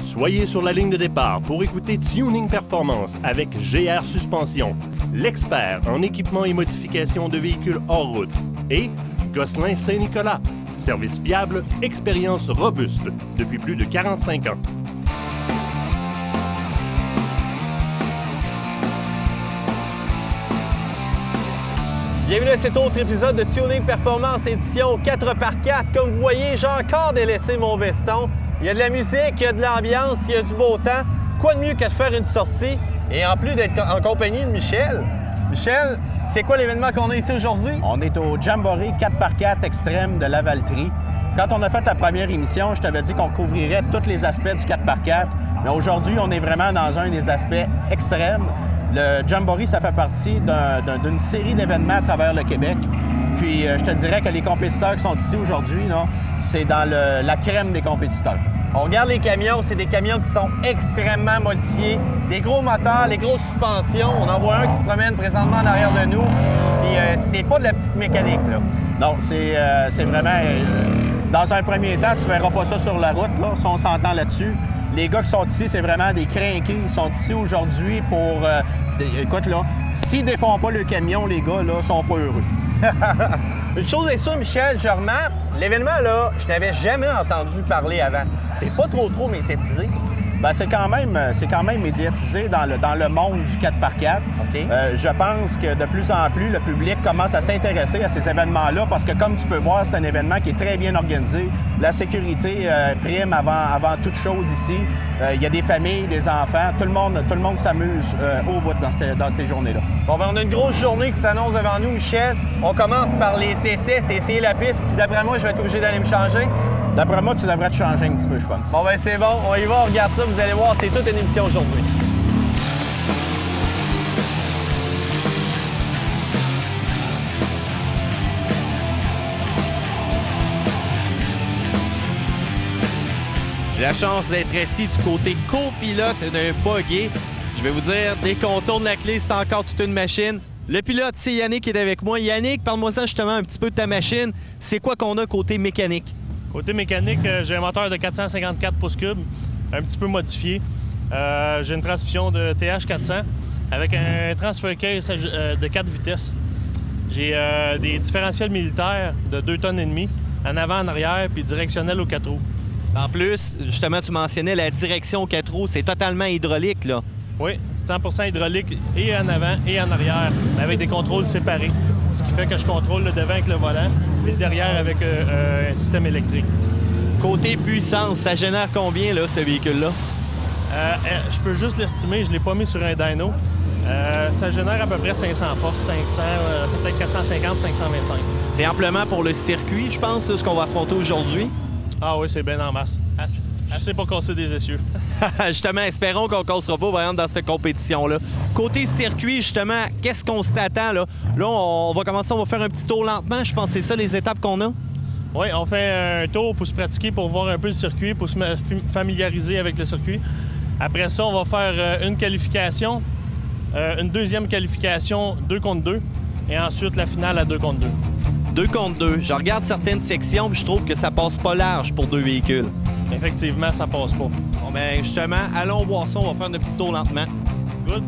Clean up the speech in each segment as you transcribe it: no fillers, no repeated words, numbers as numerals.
Soyez sur la ligne de départ pour écouter Tuning Performance avec GR Suspension, l'expert en équipement et modification de véhicules hors route, et Gosselin Saint-Nicolas, service fiable, expérience robuste depuis plus de 45 ans. Bienvenue à cet autre épisode de Tuning Performance édition 4x4. Comme vous voyez, j'ai encore délaissé mon veston. Il y a de la musique, il y a de l'ambiance, il y a du beau temps. Quoi de mieux que de faire une sortie et en plus d'être en compagnie de Michel. Michel, c'est quoi l'événement qu'on a ici aujourd'hui? On est au Jamboree 4x4 extrême de Lavaltrie. Quand on a fait la première émission, je t'avais dit qu'on couvrirait tous les aspects du 4x4. Mais aujourd'hui, on est vraiment dans un des aspects extrêmes. Le Jamboree, ça fait partie d'une série d'événements à travers le Québec. Puis je te dirais que les compétiteurs qui sont ici aujourd'hui, c'est dans la crème des compétiteurs. On regarde les camions, c'est des camions qui sont extrêmement modifiés. Des gros moteurs, des grosses suspensions. On en voit un qui se promène présentement en arrière de nous. Puis c'est pas de la petite mécanique, là. Non, c'est vraiment... dans un premier temps, tu verras pas ça sur la route, là, si on s'entend là-dessus. Les gars qui sont ici, c'est vraiment des crinqués. Ils sont ici aujourd'hui pour... écoute, là, s'ils défont pas le camion, les gars, là, sont pas heureux. Une chose est sûre, Michel, je remarque, l'événement, là, je n'avais jamais entendu parler avant. C'est pas trop médiatisé. Bien, c'est quand même médiatisé dans le monde du 4x4. Okay. Je pense que de plus en plus, le public commence à s'intéresser à ces événements-là parce que, comme tu peux voir, c'est un événement qui est très bien organisé. La sécurité prime avant toute chose ici. Il y a des familles, des enfants. Tout le monde s'amuse au bout dans ces journées-là. Bon, ben, on a une grosse journée qui s'annonce devant nous, Michel. On commence par les CC, c'est essayer la piste. Puis d'après moi, je vais être obligé d'aller me changer. D'après moi, tu devrais te changer un petit peu, je pense. Bon, ben c'est bon. On y va, on regarde ça. Vous allez voir, c'est toute une émission aujourd'hui. J'ai la chance d'être assis du côté copilote d'un buggy. Je vais vous dire, dès qu'on tourne la clé, c'est encore toute une machine. Le pilote, c'est Yannick qui est avec moi. Yannick, parle-moi ça justement un petit peu de ta machine. C'est quoi qu'on a côté mécanique? Côté mécanique, j'ai un moteur de 454 pouces cubes, un petit peu modifié. J'ai une transmission de TH400 avec un transfer case de 4 vitesses. J'ai des différentiels militaires de 2,5 tonnes, en avant, en arrière, puis directionnel aux 4 roues. En plus, justement, tu mentionnais la direction aux 4 roues, c'est totalement hydraulique, là. Oui, 100% hydraulique et en avant et en arrière, mais avec des contrôles séparés. Ce qui fait que je contrôle le devant avec le volant, puis le derrière avec un système électrique. Côté puissance, ça génère combien, là, ce véhicule-là? Je peux juste l'estimer, je ne l'ai pas mis sur un dyno. Ça génère à peu près 500 forces, 500, peut-être 450, 525. C'est amplement pour le circuit, je pense, là, ce qu'on va affronter aujourd'hui. Ah oui, c'est bien en masse. Assez pour casser des essieux. Justement, espérons qu'on ne cassera pas, par exemple, dans cette compétition-là. Côté circuit, justement, qu'est-ce qu'on s'attend, là? Là, on va commencer, on va faire un petit tour lentement. Je pense que c'est ça les étapes qu'on a. Oui, on fait un tour pour se pratiquer, pour voir un peu le circuit, pour se familiariser avec le circuit. Après ça, on va faire une qualification, une deuxième qualification 2 contre 2, et ensuite la finale à 2 contre 2. 2 contre 2. Je regarde certaines sections et je trouve que ça passe pas large pour 2 véhicules. Effectivement, ça passe pas. Bon, ben justement, allons voir ça. On va faire un petit tour lentement. Good.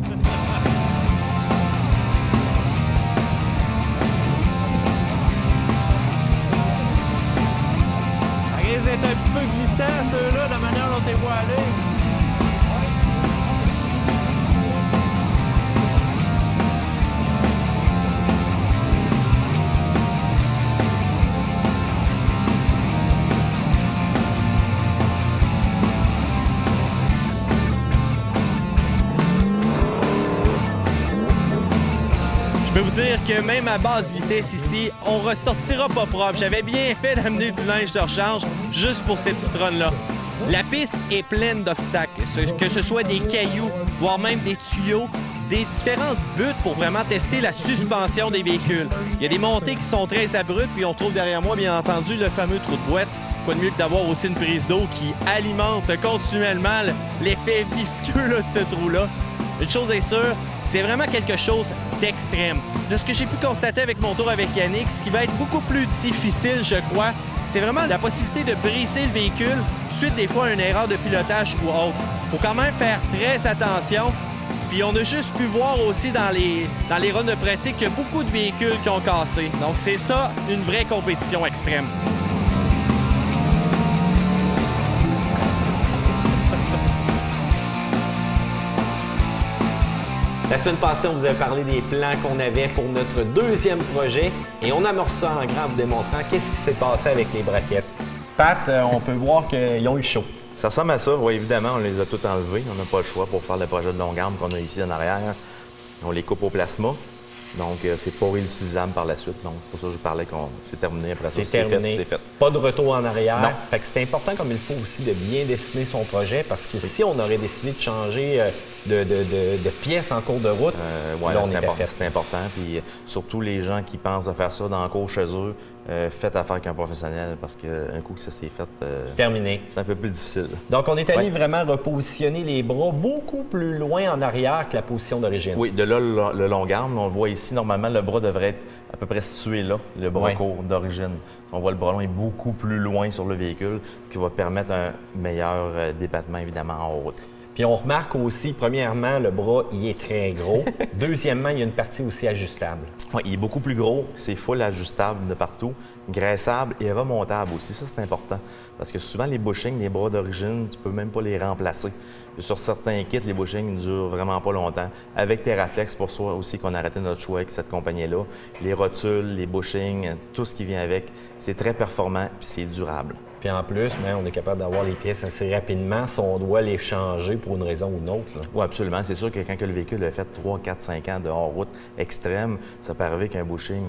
Ça risque d'être un petit peu glissant, ceux-là, de la manière dont ils voient aller. Je peux vous dire que même à basse vitesse ici, on ressortira pas propre. J'avais bien fait d'amener du linge de rechange juste pour cette petite run-là. La piste est pleine d'obstacles, que ce soit des cailloux, voire même des tuyaux, des différentes buttes pour vraiment tester la suspension des véhicules. Il y a des montées qui sont très abruptes, puis on trouve derrière moi, bien entendu, le fameux trou de boîte. Quoi de mieux que d'avoir aussi une prise d'eau qui alimente continuellement l'effet visqueux là, de ce trou-là. Une chose est sûre, C'est vraiment quelque chose d'extrême. De ce que j'ai pu constater avec mon tour avec Yannick, ce qui va être beaucoup plus difficile, je crois, c'est vraiment la possibilité de briser le véhicule suite des fois à une erreur de pilotage ou autre. Il faut quand même faire très attention. Puis on a juste pu voir aussi dans les runs de pratique qu'il y a beaucoup de véhicules qui ont cassé. Donc c'est ça, une vraie compétition extrême. La semaine passée, on vous avait parlé des plans qu'on avait pour notre deuxième projet et on amorce ça en grand en vous démontrant qu'est-ce qui s'est passé avec les braquettes. Pat, on peut voir qu'ils ont eu chaud. Ça ressemble à ça, oui, évidemment, on les a toutes enlevées. On n'a pas le choix pour faire le projet de longue arme qu'on a ici en arrière. On les coupe au plasma. Donc, c'est pas réutilisable par la suite. Donc, c'est pour ça que je parlais qu'on s'est terminé après ça. C'est terminé. C'est fait. Pas de retour en arrière. Non. Fait que c'est important, comme il faut aussi, de bien dessiner son projet parce que si on aurait décidé de changer de pièces en cours de route, là, on était fait. c'est important. Puis, surtout les gens qui pensent de faire ça dans le cours chez eux, faites affaire avec un professionnel parce qu'un coup que ça s'est fait, Terminé. c'est un peu plus difficile. Donc, on est allé vraiment repositionner les bras beaucoup plus loin en arrière que la position d'origine. Oui, de là, le long arme, on le voit ici, normalement, le bras devrait être à peu près situé là, le bras court d'origine. On voit le bras long est beaucoup plus loin sur le véhicule, ce qui va permettre un meilleur débattement, évidemment, en route. Puis on remarque aussi, premièrement, le bras, il est très gros. Deuxièmement, il y a une partie aussi ajustable. Oui, il est beaucoup plus gros, c'est full ajustable de partout, graissable et remontable aussi. Ça, c'est important parce que souvent, les bushings, les bras d'origine, tu peux même pas les remplacer. Puis sur certains kits, les bushings ne durent vraiment pas longtemps. Avec TerraFlex, pour ça aussi qu'on a arrêté notre choix avec cette compagnie-là, les rotules, les bushings, tout ce qui vient avec, c'est très performant puis c'est durable. Puis en plus, on est capable d'avoir les pièces assez rapidement si on doit les changer pour une raison ou une autre. Oui, absolument. C'est sûr que quand le véhicule a fait 3, 4, 5 ans de hors-route extrême, ça peut arriver qu'un bushing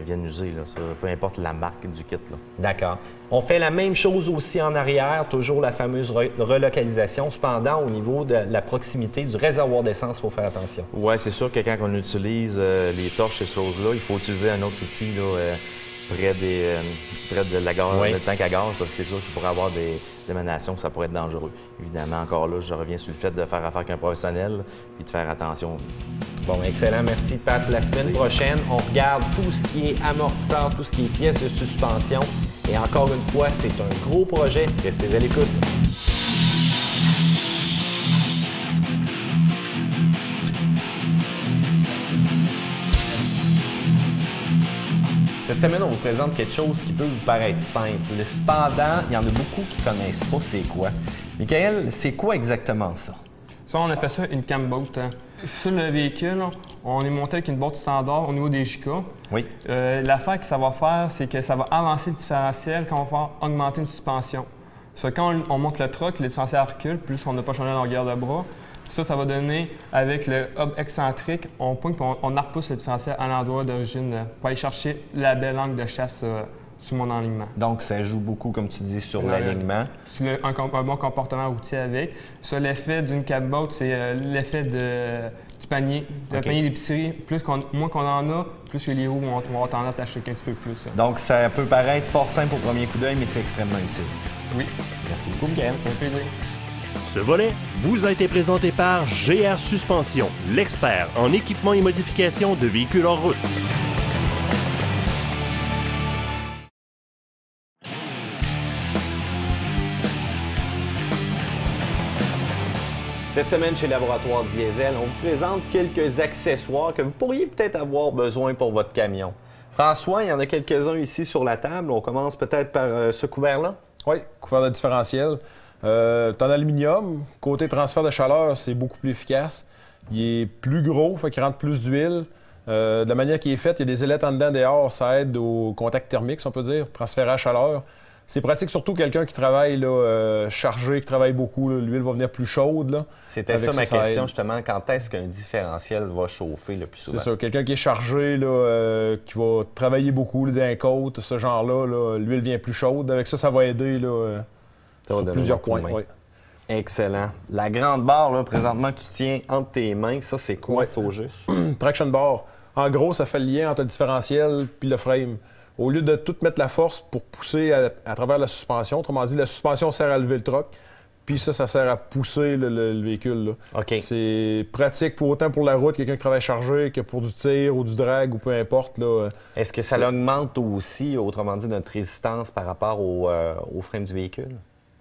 vienne user. Là. Ça, peu importe la marque du kit. D'accord. On fait la même chose aussi en arrière, toujours la fameuse relocalisation. Cependant, au niveau de la proximité du réservoir d'essence, il faut faire attention. Oui, c'est sûr que quand on utilise les torches, ces choses-là, il faut utiliser un autre outil là, près de la gaz, le tank à gaz, parce que c'est sûr qu'il pourrait avoir des émanations, ça pourrait être dangereux. Évidemment, encore là, je reviens sur le fait de faire affaire avec un professionnel et de faire attention. Bon, excellent. Merci, Pat. La semaine prochaine, on regarde tout ce qui est amortisseur, tout ce qui est pièces de suspension. Et encore une fois, c'est un gros projet. Restez à l'écoute. Cette semaine, on vous présente quelque chose qui peut vous paraître simple. Cependant, il y en a beaucoup qui ne connaissent pas c'est quoi. Michael, c'est quoi exactement ça? Ça, on appelle ça une camboat. Sur le véhicule, on est monté avec une boîte standard au niveau des JK. Oui. L'affaire que ça va faire, c'est que ça va avancer le différentiel quand on va faire augmenter une suspension. Quand on monte le truck, le différentiel recule, plus on n'a pas changé la longueur de bras. Ça va donner, avec le hub excentrique, on pointe et on repousse le différentiel à l'endroit d'origine pour aller chercher la belle angle de chasse sur mon enlignement. Donc, ça joue beaucoup, comme tu dis, sur l'alignement. Un bon comportement routier avec. Ça, l'effet d'une camboat, c'est l'effet du panier. Le panier d'épicerie, moins qu'on en a, plus que les roues vont avoir tendance à acheter un petit peu plus. Donc, ça peut paraître fort simple au premier coup d'œil, mais c'est extrêmement utile. Oui. Merci beaucoup, Michael. Un plaisir. Ce volet vous a été présenté par GR Suspension, l'expert en équipement et modification de véhicules en route. Cette semaine, chez Laboratoire Diesel, on vous présente quelques accessoires que vous pourriez peut-être avoir besoin pour votre camion. François, il y en a quelques-uns ici sur la table. On commence peut-être par ce couvert-là. Oui, couvert de différentiel. En aluminium, côté transfert de chaleur, c'est beaucoup plus efficace. Il est plus gros, fait qu'il rentre plus d'huile. De la manière qu'il est fait, il y a des ailettes en dedans dehors, ça aide au contact thermique, si on peut dire, transférer la chaleur. C'est pratique surtout quelqu'un qui travaille là, chargé, qui travaille beaucoup. L'huile va venir plus chaude. C'était ça ma question, justement. Quand est-ce qu'un différentiel va chauffer le plus souvent? C'est ça. Quelqu'un qui est chargé, là, qui va travailler beaucoup d'un côte, ce genre-là, l'huile vient plus chaude. Avec ça, ça va aider là, sur plusieurs points. Oui. Excellent. La grande barre, là, présentement, que tu tiens entre tes mains, ça, c'est quoi, ça, au juste? Traction bar. En gros, ça fait le lien entre le différentiel et le frame. Au lieu de tout mettre la force pour pousser à travers la suspension, autrement dit, la suspension sert à lever le truck, puis ça sert à pousser le véhicule. Là. OK. C'est pratique autant pour la route, quelqu'un qui travaille chargé, que pour du tir ou du drag ou peu importe. Là. Est-ce que ça augmente aussi, autrement dit, notre résistance par rapport au frein du véhicule?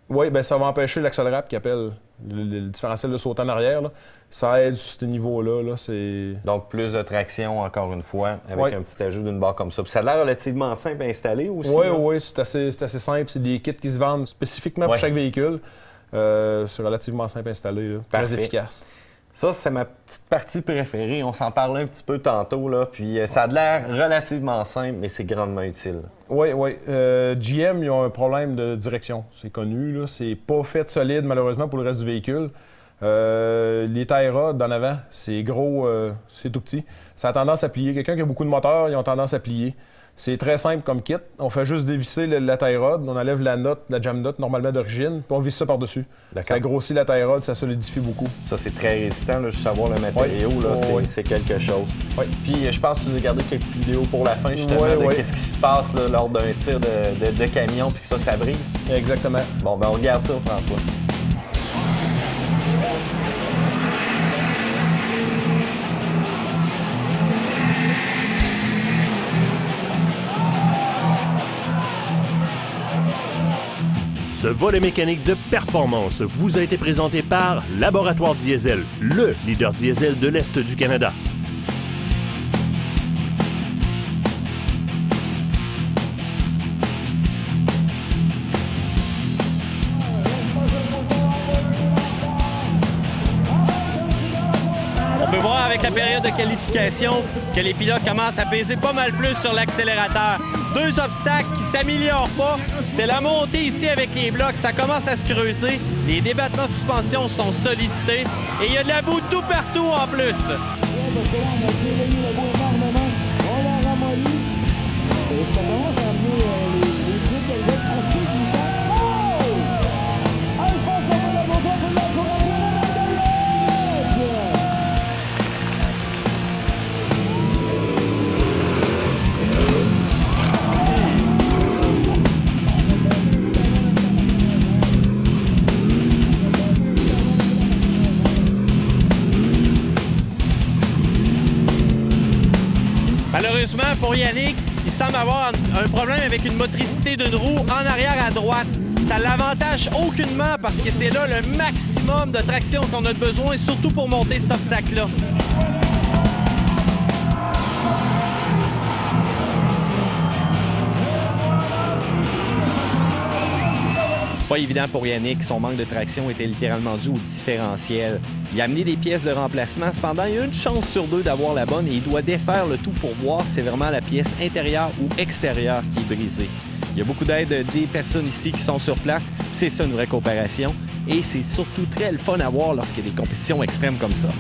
Oui, bien ça va empêcher l'accélérable qui appelle le différentiel de sauter en arrière. Là. Ça aide sur ce niveau-là. Là, donc, plus de traction, encore une fois, avec un petit ajout d'une barre comme ça. Puis ça a l'air relativement simple à installer aussi. Oui, c'est assez simple. C'est des kits qui se vendent spécifiquement pour chaque véhicule. C'est relativement simple à installer. Là. Très efficace. Ça, c'est ma petite partie préférée. On s'en parlait un petit peu tantôt, là. Puis ça a l'air relativement simple, mais c'est grandement utile. Oui. GM, ils ont un problème de direction. C'est connu, là. C'est pas fait solide, malheureusement, pour le reste du véhicule. Les tie rods d'en avant, c'est gros, c'est tout petit. Ça a tendance à plier. Quelqu'un qui a beaucoup de moteurs, ils ont tendance à plier. C'est très simple comme kit. On fait juste dévisser la tie rod, on enlève la jam nut normalement d'origine, puis on visse ça par-dessus. Ça grossit la tie rod, ça solidifie beaucoup. Ça, c'est très résistant, là, juste savoir le matériau, c'est quelque chose. Puis je pense que tu as gardé quelques petites vidéos pour la fin, justement, de qu'est-ce qui se passe là, lors d'un tir de camion, puis que ça brise. Exactement. Bon, ben on regarde ça, François. Ce volet mécanique de performance vous a été présenté par Laboratoire Diesel, le leader diesel de l'Est du Canada. On peut voir avec la période de qualification que les pilotes commencent à peser pas mal plus sur l'accélérateur. Deux obstacles qui ne s'améliorent pas, c'est la montée ici avec les blocs. Ça commence à se creuser. Les débattements de suspension sont sollicités et il y a de la boue tout partout en plus. Malheureusement, pour Yannick, il semble avoir un problème avec une motricité d'une roue en arrière à droite. Ça l'avantage aucunement parce que c'est là le maximum de traction qu'on a besoin, surtout pour monter cet obstacle-là. Pas évident pour Yannick, son manque de traction était littéralement dû au différentiel. Il a amené des pièces de remplacement, cependant il y a une chance sur deux d'avoir la bonne et il doit défaire le tout pour voir si c'est vraiment la pièce intérieure ou extérieure qui est brisée. Il y a beaucoup d'aide des personnes ici qui sont sur place, c'est ça une vraie coopération et c'est surtout très le fun à voir lorsqu'il y a des compétitions extrêmes comme ça.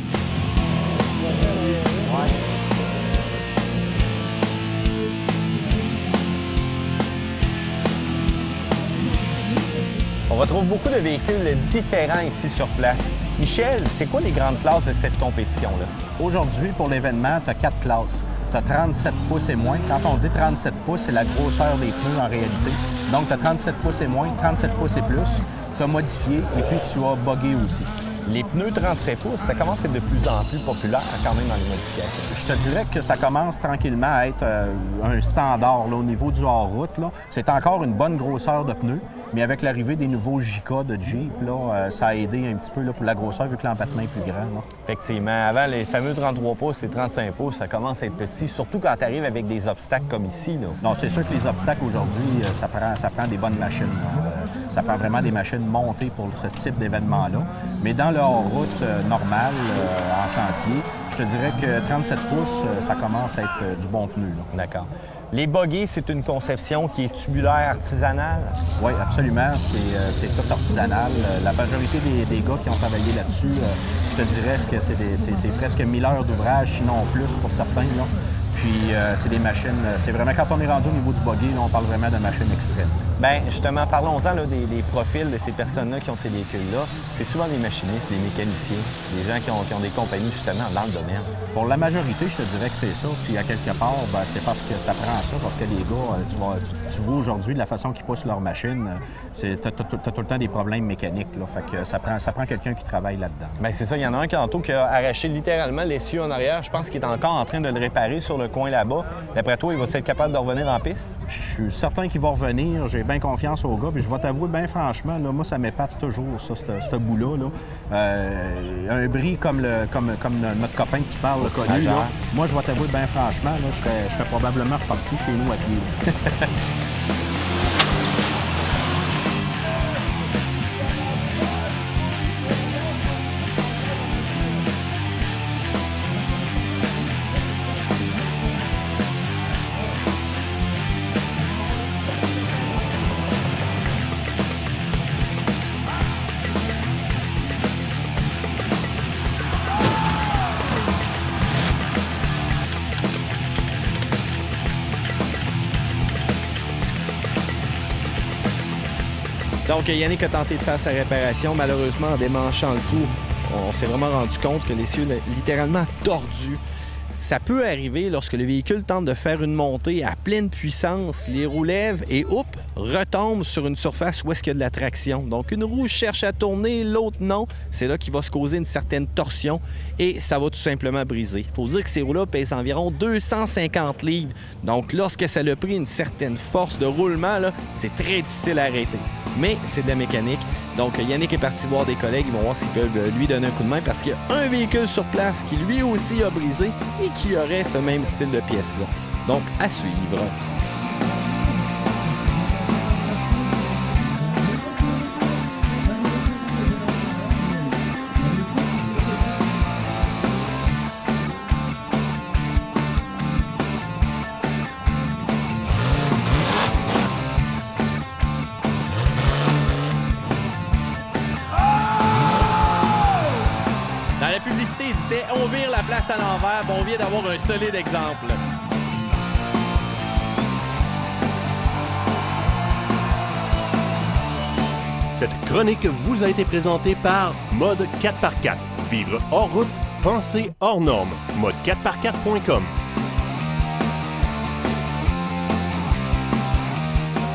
On retrouve beaucoup de véhicules différents ici sur place. Michel, c'est quoi les grandes classes de cette compétition-là? Aujourd'hui, pour l'événement, tu as 4 classes. Tu as 37 pouces et moins. Quand on dit 37 pouces, c'est la grosseur des pneus en réalité. Donc, tu as 37 pouces et moins, 37 pouces et plus. Tu as modifié et puis tu as buggé aussi. Les pneus 37 pouces, ça commence à être de plus en plus populaire quand même dans les modifications. Je te dirais que ça commence tranquillement à être un standard là, au niveau du hors-route. C'est encore une bonne grosseur de pneus, mais avec l'arrivée des nouveaux JK de Jeep, là, ça a aidé un petit peu là, pour la grosseur vu que l'empattement est plus grand. Là. Effectivement. Avant, les fameux 33 pouces et 35 pouces, ça commence à être petit, surtout quand tu arrives avec des obstacles comme ici. Là. Non, c'est sûr que les obstacles aujourd'hui, ça prend des bonnes machines. Ça prend vraiment des machines montées pour ce type d'événement-là. Mais dans le hors-route normal, en sentier, je te dirais que 37 pouces, ça commence à être du bon pneu. D'accord. Les bogies, c'est une conception qui est tubulaire, artisanale? Oui, absolument. C'est tout artisanal. La majorité des gars qui ont travaillé là-dessus, je te dirais que c'est presque 1000 heures d'ouvrage, sinon plus pour certains. Là. Puis c'est des machines, c'est vraiment, quand on est rendu au niveau du buggy, là, on parle vraiment de machines extrêmes. Bien, justement, parlons-en là, des profils de ces personnes-là qui ont ces véhicules-là. C'est souvent des machinistes, des mécaniciens, des gens qui ont des compagnies, justement, dans le domaine. Pour la majorité, je te dirais que c'est ça. Puis à quelque part, ben, c'est parce que ça prend ça, parce que les gars, tu vois aujourd'hui, de la façon qu'ils poussent leur machine, tu as tout le temps des problèmes mécaniques. Là. Fait que ça prend quelqu'un qui travaille là-dedans. Bien, c'est ça. Il y en a un tantôt qui a arraché littéralement l'essieu en arrière. Je pense qu'il est encore en train de le réparer sur le coin là-bas. D'après toi, il va être capable de revenir en piste? Je suis certain qu'il va revenir. J'ai bien confiance au gars. Puis je vais t'avouer, bien franchement, là, moi, ça m'épate toujours, ça, ce bout-là. Un bris comme notre copain que tu parles, le connu, là, moi, je vais t'avouer, bien franchement, là, je serais probablement reparti chez nous à pied. Donc, Yannick a tenté de faire sa réparation. Malheureusement, en démanchant le tout, on s'est vraiment rendu compte que l'essieu est littéralement tordu. Ça peut arriver lorsque le véhicule tente de faire une montée à pleine puissance, les roues lèvent et, retombe sur une surface où est-ce qu'il y a de la traction. Donc, une roue cherche à tourner, l'autre non. C'est là qu'il va se causer une certaine torsion et ça va tout simplement briser. Il faut dire que ces roues-là pèsent environ 250 livres. Donc, lorsque ça a pris une certaine force de roulement, c'est très difficile à arrêter. Mais c'est de la mécanique. Donc, Yannick est parti voir des collègues. Ils vont voir s'ils peuvent lui donner un coup de main parce qu'il y a un véhicule sur place qui lui aussi a brisé et qui aurait ce même style de pièces-là. Donc, à suivre. On vire la place à l'envers, on vient d'avoir un solide exemple. Cette chronique vous a été présentée par Mode 4x4. Vivre hors route, penser hors norme. Mode4x4.com.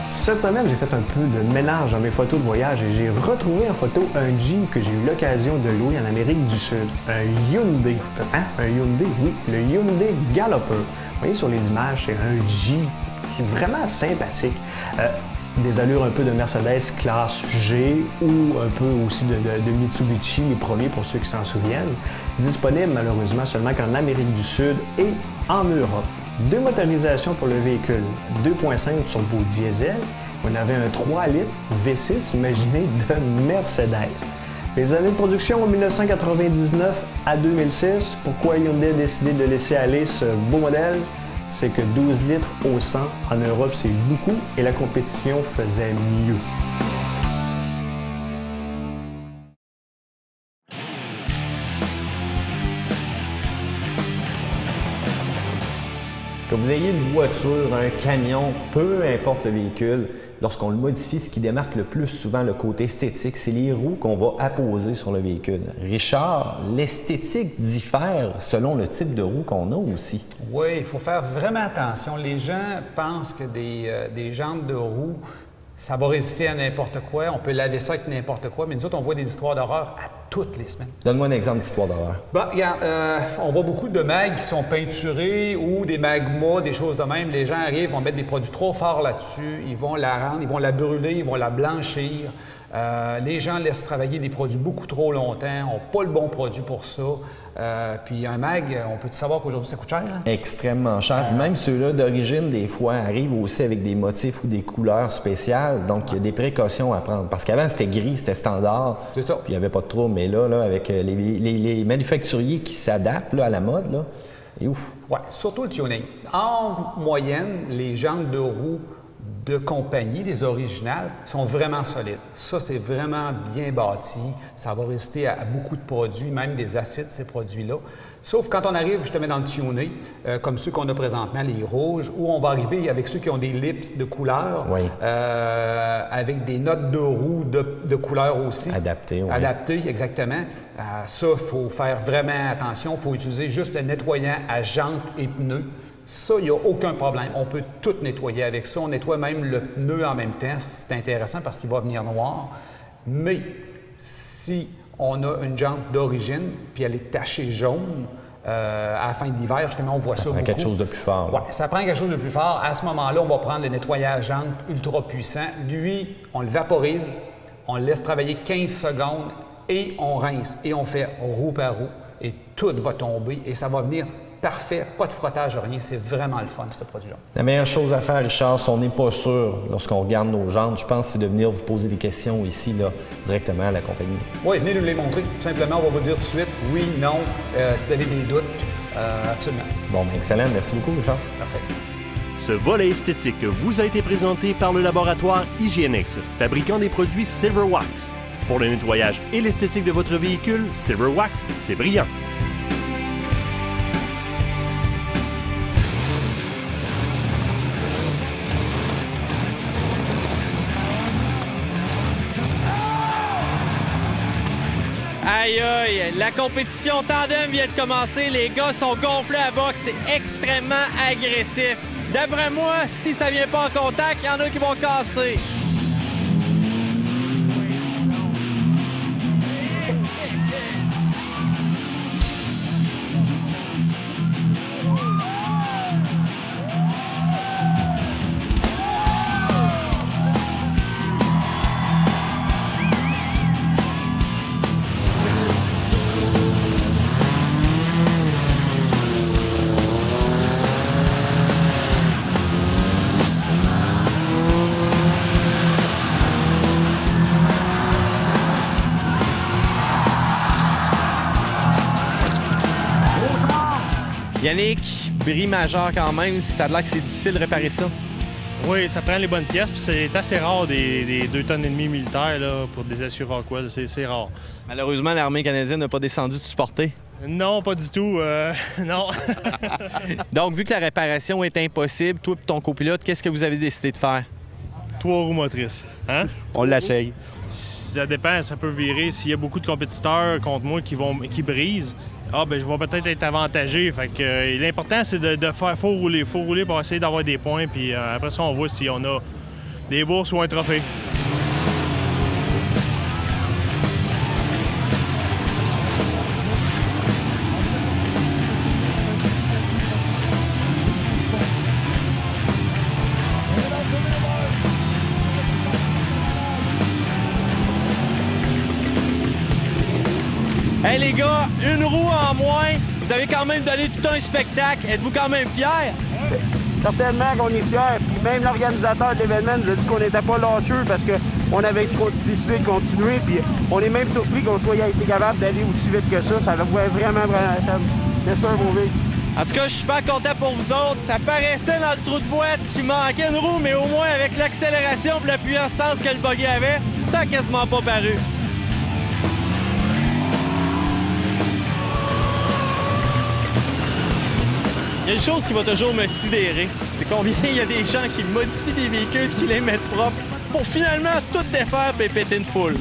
Cette semaine, j'ai fait un peu de mélange dans mes photos de voyage et j'ai retrouvé en photo un Jeep que j'ai eu l'occasion de louer en Amérique du Sud. Un Hyundai. Hein? Un Hyundai? Oui, le Hyundai Galloper. Vous voyez sur les images, c'est un Jeep qui est vraiment sympathique. Des allures un peu de Mercedes classe G ou un peu aussi de Mitsubishi, les premiers pour ceux qui s'en souviennent. Disponible malheureusement seulement qu'en Amérique du Sud et en Europe. Deux motorisations pour le véhicule, 2.5 turbo diesel. On avait un 3 litres V6, imaginez, de Mercedes. Les années de production en 1999 à 2006. Pourquoi Hyundai a décidé de laisser aller ce beau modèle? C'est que 12 litres au 100 en Europe, c'est beaucoup et la compétition faisait mieux. Que vous ayez une voiture, un camion, peu importe le véhicule, lorsqu'on le modifie, ce qui démarque le plus souvent le côté esthétique, c'est les roues qu'on va apposer sur le véhicule. Richard, l'esthétique diffère selon le type de roue qu'on a aussi. Oui, il faut faire vraiment attention. Les gens pensent que des jantes de roue, ça va résister à n'importe quoi. On peut laver ça avec n'importe quoi, mais nous autres, on voit des histoires d'horreur à toutes les semaines. Donne-moi un exemple d'histoire d'horreur. Bon, regarde, on voit beaucoup de mags qui sont peinturés ou des magmas, des choses de même. Les gens arrivent, vont mettre des produits trop forts là-dessus, ils vont la rendre, ils vont la brûler, ils vont la blanchir. Les gens laissent travailler des produits beaucoup trop longtemps, n'ont pas le bon produit pour ça. Puis un mag, on peut savoir qu'aujourd'hui, ça coûte cher? Hein? Extrêmement cher. Même ceux-là d'origine, des fois, arrivent aussi avec des motifs ou des couleurs spéciales. Donc, il y a des précautions à prendre. Parce qu'avant, c'était gris, c'était standard. C'est ça. Puis il n'y avait pas de trouble. Mais là avec les manufacturiers qui s'adaptent à la mode, là, et ouf. Oui, surtout le tuning. En moyenne, les jantes de roue de compagnie, les originales, sont vraiment solides. Ça, c'est vraiment bien bâti. Ça va résister à beaucoup de produits, même des acides, ces produits-là. Sauf quand on arrive, je te mets dans le tuné, comme ceux qu'on a présentement, les rouges, où on va arriver avec ceux qui ont des lips de couleur, Oui. avec des notes de roue de couleur aussi. Adapté, oui. Adapté, exactement. Ça, il faut faire vraiment attention. Il faut utiliser juste le nettoyant à jantes et pneus. Ça, il n'y a aucun problème. On peut tout nettoyer avec ça. On nettoie même le pneu en même temps. C'est intéressant parce qu'il va venir noir. Mais si on a une jante d'origine, puis elle est tachée jaune, à la fin de l'hiver, justement, on voit ça beaucoup. Ça prend quelque chose de plus fort. Oui, ça prend quelque chose de plus fort. À ce moment-là, on va prendre le nettoyage jante ultra puissant. Lui, on le vaporise, on le laisse travailler 15 secondes et on rince. Et on fait roue par roue. Et tout va tomber et ça va venir parfait, pas de frottage, rien. C'est vraiment le fun, ce produit-là. La meilleure chose à faire, Richard, si on n'est pas sûr lorsqu'on regarde nos jantes, je pense, c'est de venir vous poser des questions ici, là, directement à la compagnie. Oui, venez nous les montrer. Tout simplement, on va vous dire tout de suite oui, non, si vous avez des doutes, absolument. Bon, bien, excellent. Merci beaucoup, Richard. Parfait. Ce volet esthétique vous a été présenté par le laboratoire Hygienix, fabricant des produits Silverwax. Pour le nettoyage et l'esthétique de votre véhicule, Silverwax, c'est brillant. Aïe aïe, la compétition tandem vient de commencer, les gars sont gonflés à boxe, c'est extrêmement agressif. D'après moi, si ça vient pas en contact, il y en a qui vont casser. Yannick, bris majeur quand même, ça a l'air que c'est difficile de réparer ça. Oui, ça prend les bonnes pièces, puis c'est assez rare des 2,5 tonnes militaires là, pour des essieux Rockwell, c'est rare. Malheureusement, l'armée canadienne n'a pas descendu de supporter. Non, pas du tout, non. Donc, vu que la réparation est impossible, toi et ton copilote, qu'est-ce que vous avez décidé de faire? 3 roues motrices, hein? On l'essaye. Ça dépend, ça peut virer. S'il y a beaucoup de compétiteurs contre moi qui brisent, ben je vais peut-être être avantagé. Fait que l'important, c'est de faire faut rouler pour essayer d'avoir des points. Puis après ça, on voit si on a des bourses ou un trophée. Hey les gars, une roue en moins, vous avez quand même donné tout un spectacle. Êtes-vous quand même fiers? Certainement qu'on est fiers. Puis même l'organisateur de l'événement nous a dit qu'on n'était pas lâcheux parce qu'on avait décidé de continuer. Puis on est même surpris qu'on soit été capable d'aller aussi vite que ça. Ça va vraiment bien sûr, mauvais. En tout cas, je suis super content pour vous autres. Ça paraissait dans le trou de boîte qu'il manquait une roue, mais au moins avec l'accélération et la puissance que le buggy avait, ça n'a quasiment pas paru. Il y a une chose qui va toujours me sidérer, c'est combien il y a des gens qui modifient des véhicules, qui les mettent propres, pour finalement tout défaire et péter une foule.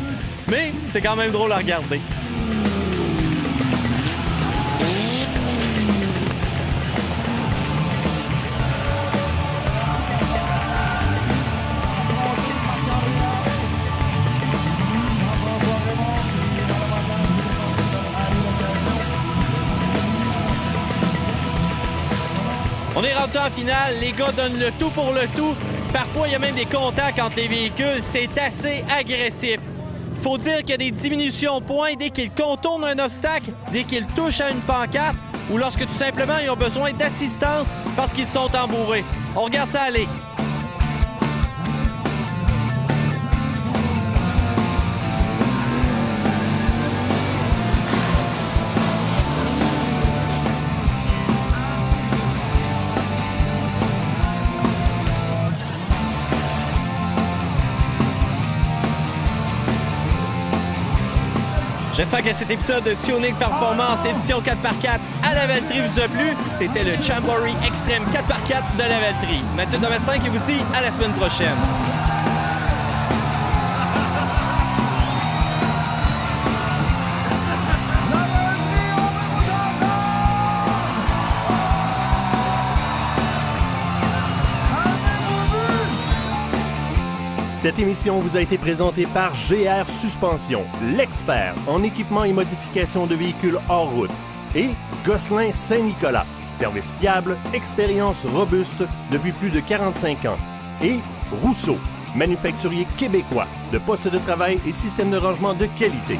Mais c'est quand même drôle à regarder. On est rendu en finale, les gars donnent le tout pour le tout. Parfois, il y a même des contacts entre les véhicules, c'est assez agressif. Il faut dire qu'il y a des diminutions de points dès qu'ils contournent un obstacle, dès qu'ils touchent à une pancarte ou lorsque tout simplement ils ont besoin d'assistance parce qu'ils sont embourrés. On regarde ça aller. J'espère que cet épisode de Tuning Performance édition 4x4 à la Valtrie vous a plu. C'était le Jamboree Extreme 4x4 de la Valtrie. Mathieu Domestin qui vous dit à la semaine prochaine. Cette émission vous a été présentée par GR Suspension, l'expert en équipement et modification de véhicules hors route, et Gosselin Saint-Nicolas, service fiable, expérience robuste depuis plus de 45 ans, et Rousseau, manufacturier québécois de postes de travail et systèmes de rangement de qualité.